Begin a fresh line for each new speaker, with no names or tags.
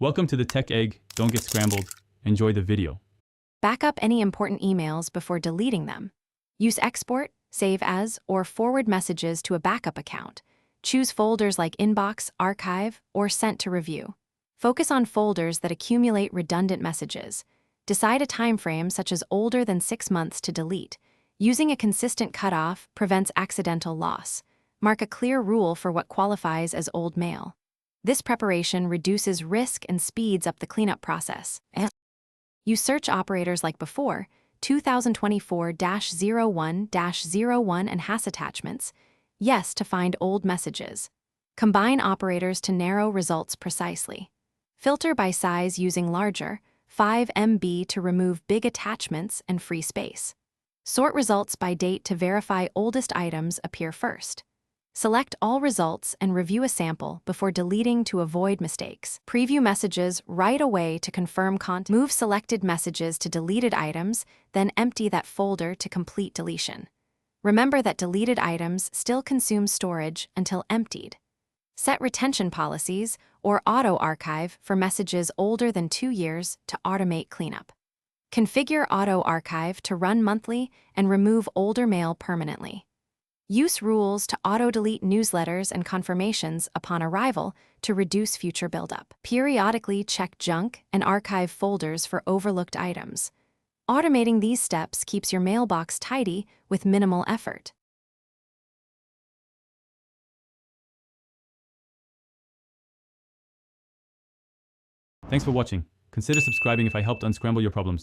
Welcome to the Tech Egg. Don't get scrambled. Enjoy the video.
Back up any important emails before deleting them. Use export, save as, or forward messages to a backup account. Choose folders like Inbox, Archive, or Sent to Review. Focus on folders that accumulate redundant messages. Decide a time frame such as older than 6 months to delete. Using a consistent cutoff prevents accidental loss. Mark a clear rule for what qualifies as old mail. This preparation reduces risk and speeds up the cleanup process. Use search operators like before, 2024-01-01 and hash attachments, yes to find old messages. Combine operators to narrow results precisely. Filter by size using larger, 5 MB to remove big attachments and free space. Sort results by date to verify oldest items appear first. Select all results and review a sample before deleting to avoid mistakes. Preview messages right away to confirm content. Move selected messages to deleted items, then empty that folder to complete deletion. Remember that deleted items still consume storage until emptied. Set retention policies or auto-archive for messages older than 2 years to automate cleanup. Configure auto-archive to run monthly and remove older mail permanently. Use rules to auto-delete newsletters and confirmations upon arrival to reduce future buildup. Periodically check junk and archive folders for overlooked items. Automating these steps keeps your mailbox tidy with minimal effort.
Thanks for watching. Consider subscribing if I helped unscramble your problems.